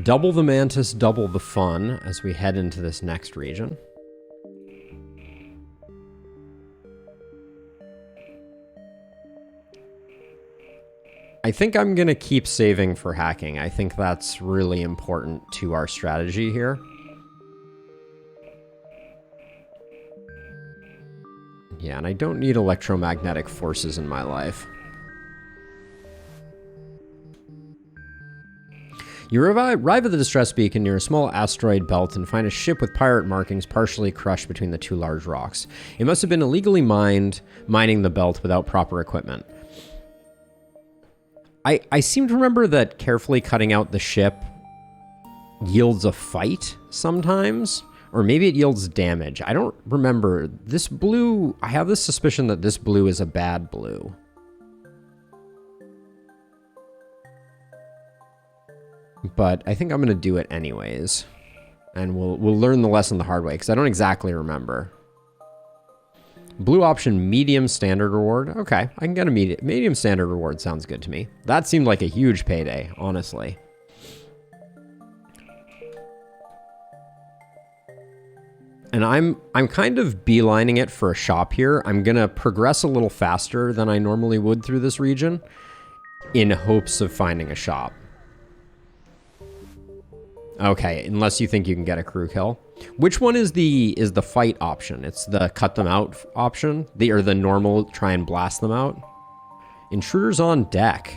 Double the Mantis, double the fun as we head into this next region. I think I'm going to keep saving for hacking. I think that's really important to our strategy here. Yeah, and I don't need electromagnetic forces in my life. You arrive at the distress beacon near a small asteroid belt and find a ship with pirate markings partially crushed between the two large rocks. It must have been illegally mining the belt without proper equipment. I seem to remember that carefully cutting out the ship yields a fight sometimes, or maybe it yields damage. I don't remember. This blue, I have this suspicion that this blue is a bad blue. But I think I'm going to do it anyways. And we'll learn the lesson the hard way, because I don't exactly remember. Blue option, medium standard reward. Okay, I can get a medium standard reward. Sounds good to me. That seemed like a huge payday, honestly. And I'm kind of beelining it for a shop here. I'm going to progress a little faster than I normally would through this region in hopes of finding a shop. Okay, unless you think you can get a crew kill. Which one is the fight option? It's the cut them out option? Or the normal try and blast them out? Intruders on deck.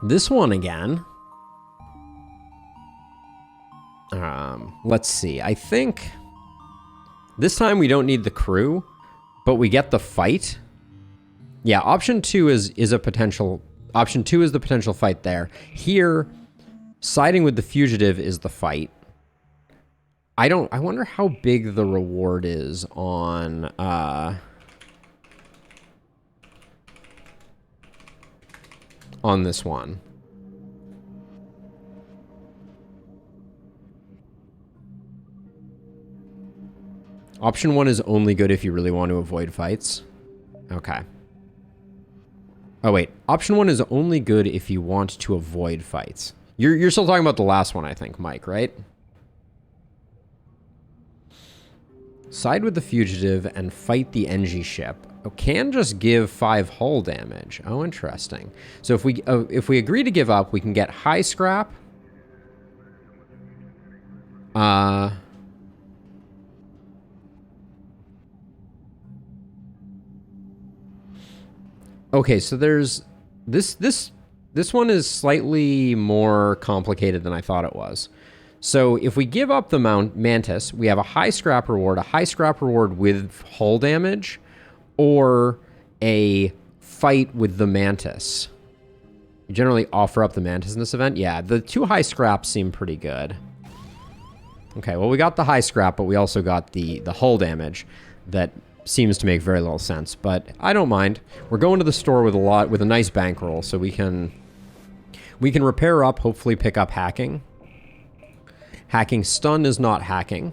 This one again. Let's see. I think this time we don't need the crew, but we get the fight. Yeah, option 2 is a potential. Option 2 is the potential fight there. Here, siding with the fugitive is the fight. I wonder how big the reward is on this one. Option 1 is only good if you really want to avoid fights. Okay. Oh wait, option 1 is only good if you want to avoid fights. You're still talking about the last one, I think, Mike, right? Side with the fugitive and fight the NG ship. Oh, can just give 5 hull damage. Oh, interesting. So if we agree to give up, we can get high scrap. Okay, so there's this one is slightly more complicated than I thought it was. So if we give up the Mantis, we have a high scrap reward with hull damage, or a fight with the Mantis. You generally offer up the Mantis in this event. Yeah, the 2 high scraps seem pretty good. Okay, well, we got the high scrap, but we also got the hull damage that seems to make very little sense, but I don't mind. We're going to the store with a nice bankroll, so we can repair up, hopefully pick up hacking. Hacking stun is not hacking.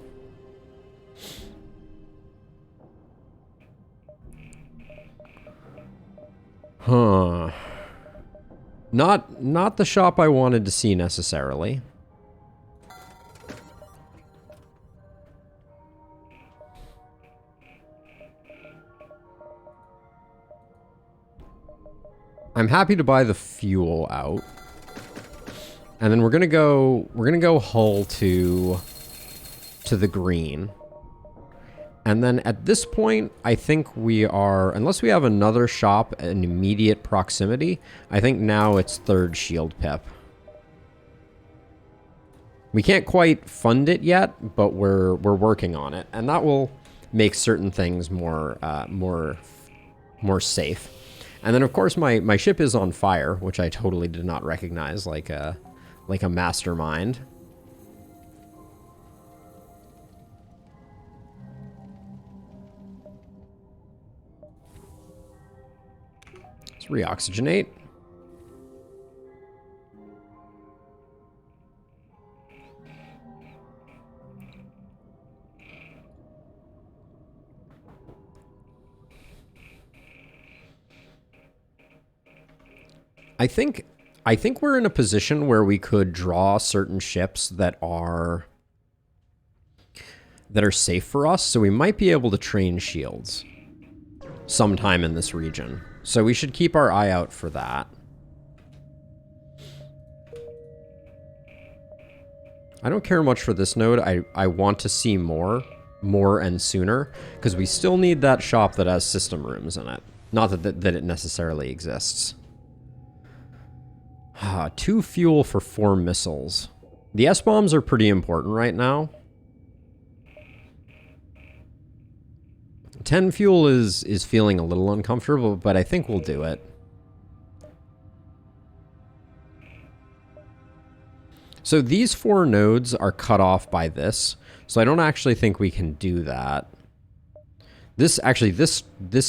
Huh. Not the shop I wanted to see necessarily. I'm happy to buy the fuel out. And then we're gonna go hull to the green. And then at this point, I think we are, unless we have another shop in immediate proximity, I think now it's 3rd shield pip. We can't quite fund it yet, but we're working on it, and that will make certain things more safe. And then of course my ship is on fire, which I totally did not recognize like a mastermind. Let's reoxygenate. I think I think we're in a position where we could draw certain ships that are safe for us, so we might be able to train shields sometime in this region. So we should keep our eye out for that. I don't care much for this node. I want to see more and sooner, because we still need that shop that has system rooms in it. Not that it necessarily exists. 2 fuel for 4 missiles. The S-bombs are pretty important right now. 10 fuel is feeling a little uncomfortable, but I think we'll do it. So these 4 nodes are cut off by this, so I don't actually think we can do that. This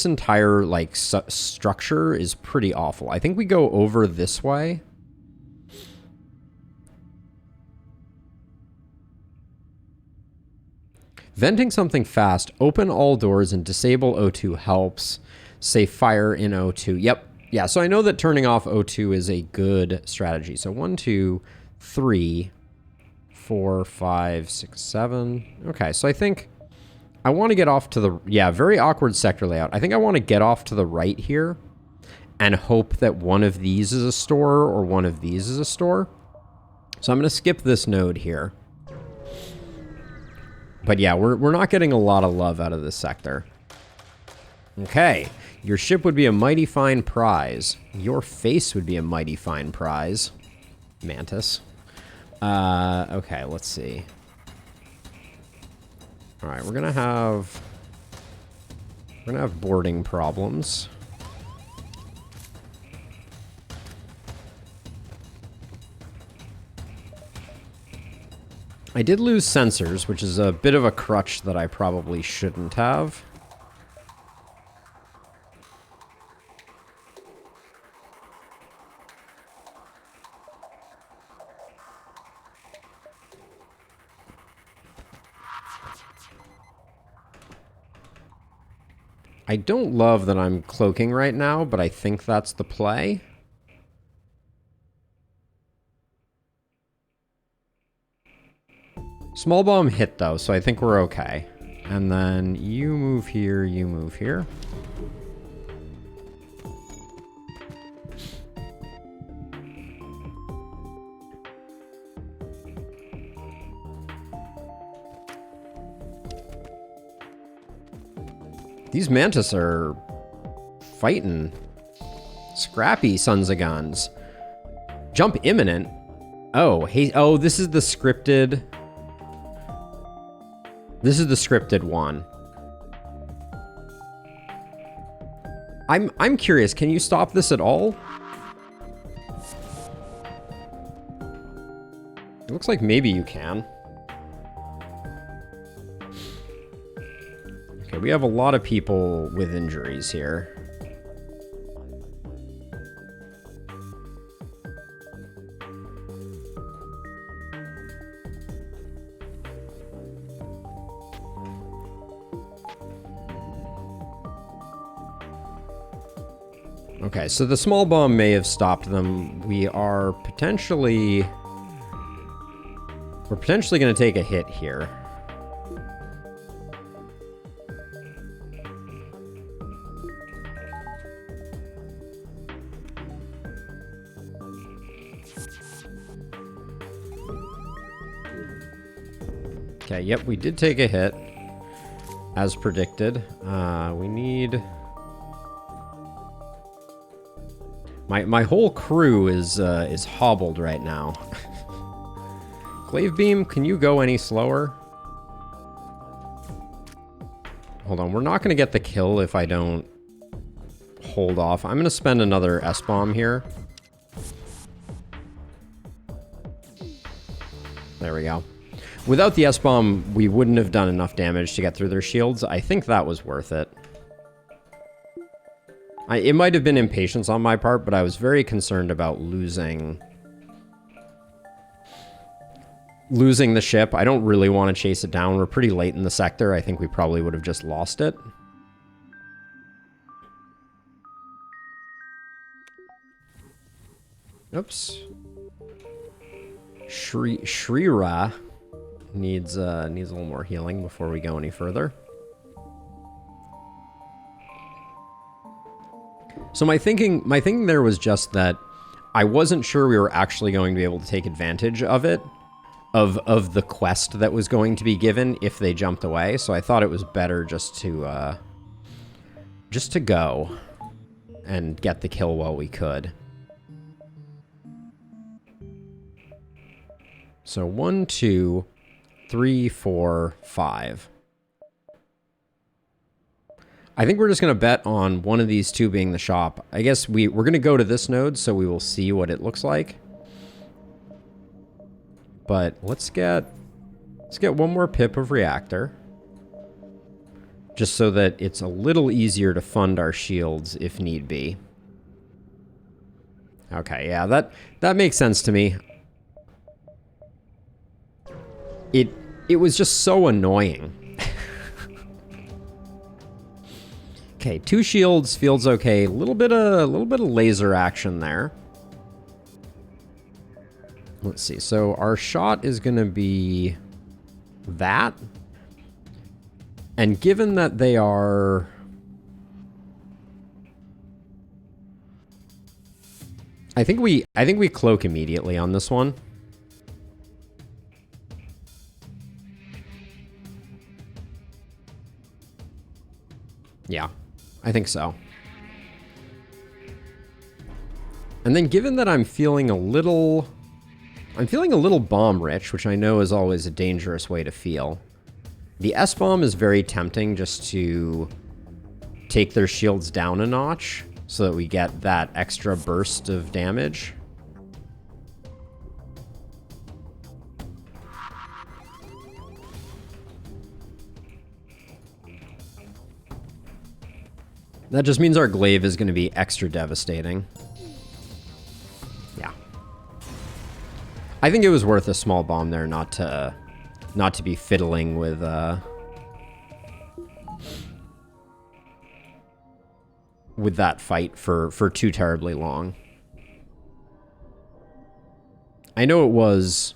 entire like structure is pretty awful. I think we go over this way. Venting something fast, open all doors and disable O2 helps. Say fire in O2. Yep. Yeah, so I know that turning off O2 is a good strategy. So 1, 2, 3, 4, 5, 6, 7. Okay, so I think I want to get off to the... Yeah, very awkward sector layout. I think I want to get off to the right here and hope that one of these is a store or one of these is a store. So I'm going to skip this node here. But yeah, we're not getting a lot of love out of this sector. Okay, your ship would be a mighty fine prize. Your face would be a mighty fine prize. Mantis. Okay, let's see. Alright, we're gonna have boarding problems. I did lose sensors, which is a bit of a crutch that I probably shouldn't have. I don't love that I'm cloaking right now, but I think that's the play. Small bomb hit, though, so I think we're okay. And then you move here, you move here. These Mantis are fighting. Scrappy sons of guns. Jump imminent. Oh, hey, oh, this is the scripted... This is the scripted one. I'm curious, can you stop this at all? It looks like maybe you can. Okay, we have a lot of people with injuries here. Okay, so the small bomb may have stopped them. We're potentially going to take a hit here. Okay, yep, we did take a hit, as predicted. We need... My whole crew is hobbled right now. Glaive beam, can you go any slower? Hold on, we're not going to get the kill if I don't hold off. I'm going to spend another S-bomb here. There we go. Without the S-bomb, we wouldn't have done enough damage to get through their shields. I think that was worth it. It might have been impatience on my part, but I was very concerned about losing the ship. I don't really want to chase it down. We're pretty late in the sector. I think we probably would have just lost it. Oops. Shrira needs a little more healing before we go any further. So my thinking there was just that I wasn't sure we were actually going to be able to take advantage of it, of the quest that was going to be given if they jumped away. So I thought it was better just to go and get the kill while we could. So 1, 2, 3, 4, 5. I think we're just going to bet on one of these two being the shop. I guess we're going to go to this node, so we will see what it looks like. But let's get one more pip of reactor. Just so that it's a little easier to fund our shields if need be. Okay, yeah, that makes sense to me. It was just so annoying. Okay, 2 shields feels okay. A little bit of laser action there. Let's see. So our shot is going to be that. And given that they are I think we cloak immediately on this one. Yeah, I think so. And then given that I'm feeling a little bomb rich, which I know is always a dangerous way to feel. The S-bomb is very tempting just to take their shields down a notch so that we get that extra burst of damage. That just means our glaive is going to be extra devastating. Yeah. I think it was worth a small bomb there not to be fiddling with that fight for too terribly long. I know it was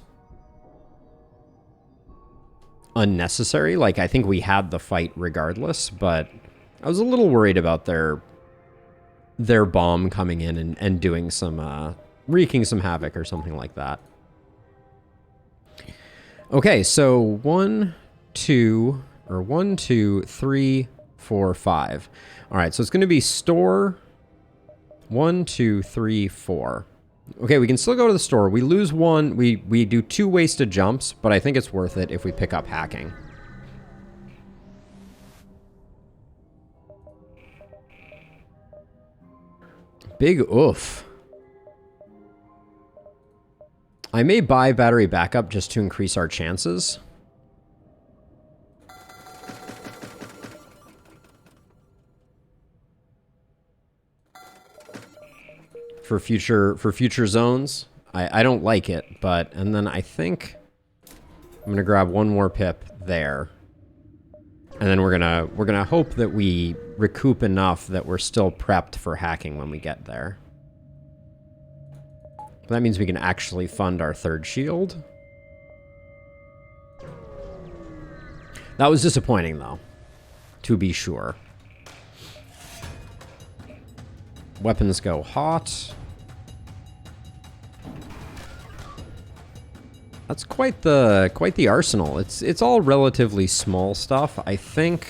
unnecessary. Like, I think we had the fight regardless, but I was a little worried about their bomb coming in and doing some wreaking some havoc or something like that. Okay, so 1, 2, 3, 4, 5. All right, so it's going to be store 1, 2, 3, 4. Okay, we can still go to the store. We lose 1. We do 2 wasted jumps, but I think it's worth it if we pick up hacking. Big oof. I may buy battery backup just to increase our chances. For future zones. I don't like it, but and then I think I'm gonna grab 1 more pip there. And then we're gonna hope that we recoup enough that we're still prepped for hacking when we get there. That means we can actually fund our 3rd shield. That was disappointing, though, to be sure. Weapons go hot. That's quite the arsenal. It's all relatively small stuff. I think,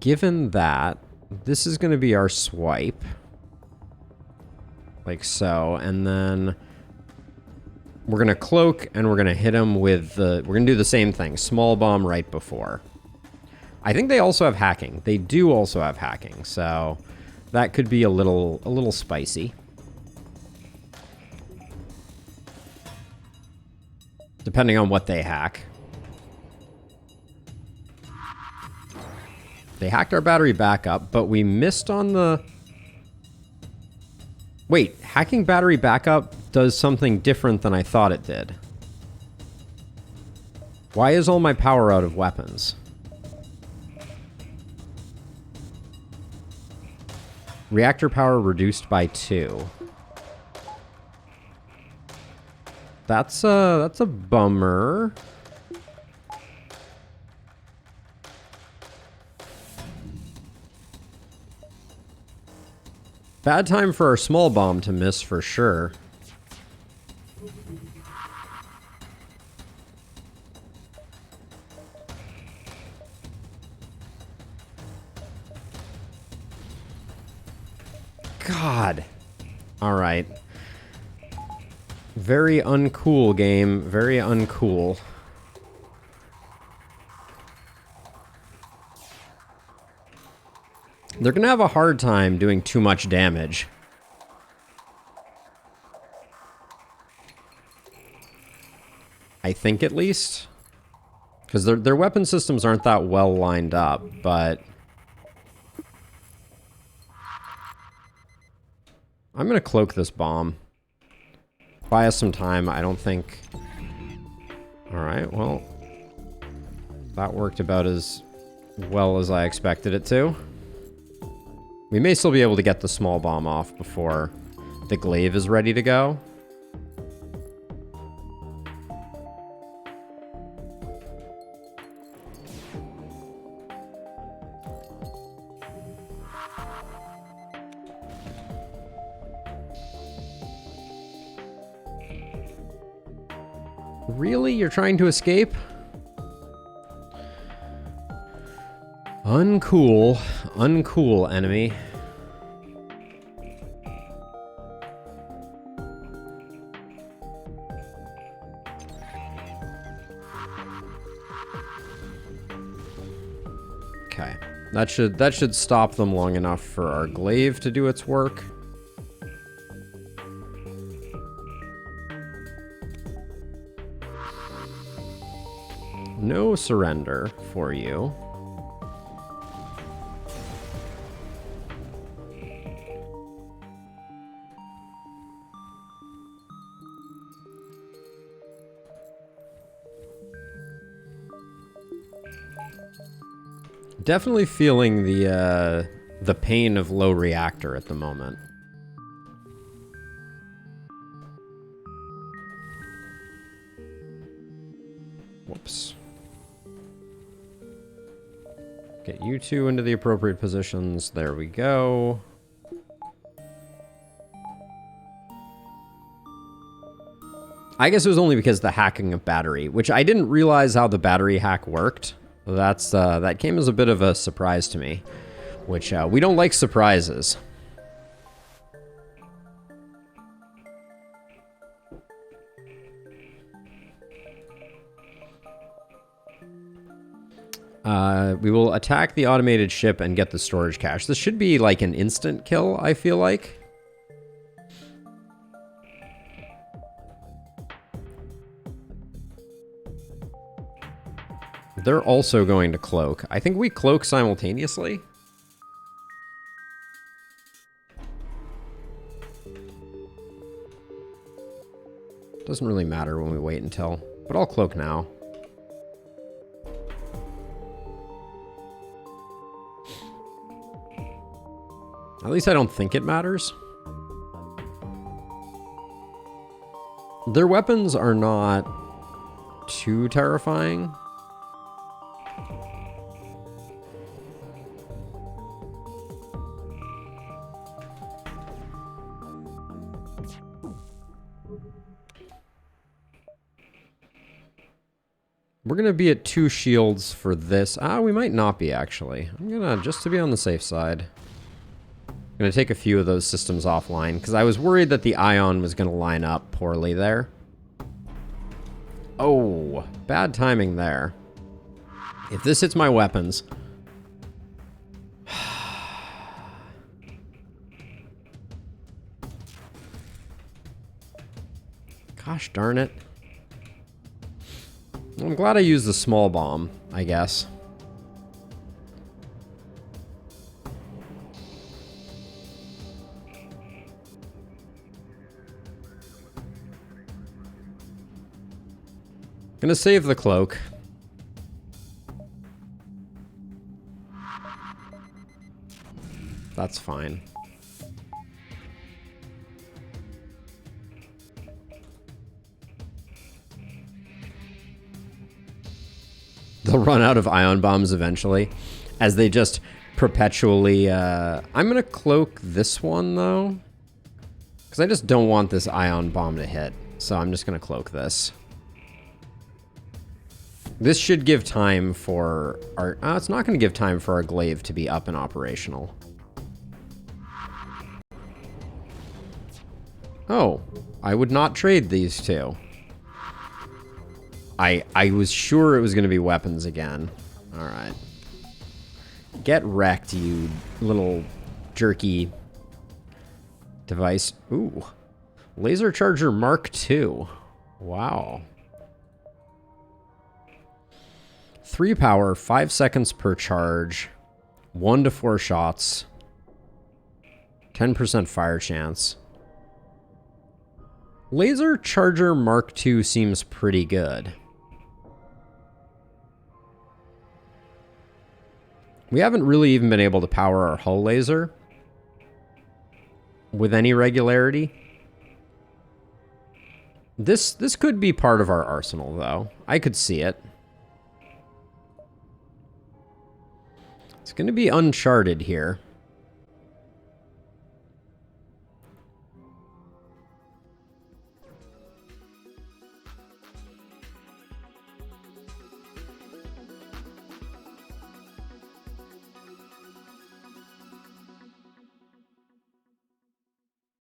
given that, this is going to be our swipe. Like so, and then we're going to cloak, and we're going to hit him with the... We're going to do the same thing. Small bomb right before. I think they also have hacking. They do also have hacking, so that could be a little spicy. Depending on what they hack. They hacked our battery backup, but we missed on the... Wait, hacking battery backup does something different than I thought it did. Why is all my power out of weapons? Reactor power reduced by 2. That's a bummer. Bad time for our small bomb to miss for sure. God. All right. Very uncool game. Very uncool. They're gonna have a hard time doing too much damage. I think, at least. Because their weapon systems aren't that well lined up, but... I'm gonna cloak this bomb. Buy us some time, I don't think... Alright, well... That worked about as well as I expected it to. We may still be able to get the small bomb off before the glaive is ready to go. Really? You're trying to escape? Uncool. Uncool, enemy. Okay. That should stop them long enough for our glaive to do its work. No surrender for you. Definitely feeling the pain of low reactor at the moment. Whoops. Get you two into the appropriate positions. There we go. I guess it was only because the hacking of battery, which I didn't realize how the battery hack worked. That came as a bit of a surprise to me, which we don't like surprises. We will attack the automated ship and get the storage cache. This should be like an instant kill, I feel like. They're also going to cloak. I think we cloak simultaneously. Doesn't really matter when we wait until, but I'll cloak now. At least I don't think it matters. Their weapons are not too terrifying. We're going to be at 2 shields for this. We might not be, actually. I'm going to, just to be on the safe side, I'm going to take a few of those systems offline, because I was worried that the ion was going to line up poorly there. Oh, bad timing there. If this hits my weapons... Gosh darn it. I'm glad I used the small bomb, I guess. Gonna save the cloak. That's fine. They'll run out of ion bombs eventually, as they just perpetually... I'm going to cloak this one, though, because I just don't want this ion bomb to hit. So I'm just going to cloak this. This should give time for our... it's not going to give time for our glaive to be up and operational. Oh, I would not trade these two. I was sure it was going to be weapons again. All right. Get wrecked, you little jerky device. Ooh. Laser Charger Mark II. Wow. 3 power, 5 seconds per charge, 1 to 4 shots, 10% fire chance. Laser Charger Mark II seems pretty good. We haven't really even been able to power our hull laser with any regularity. This could be part of our arsenal, though. I could see it. It's going to be uncharted here.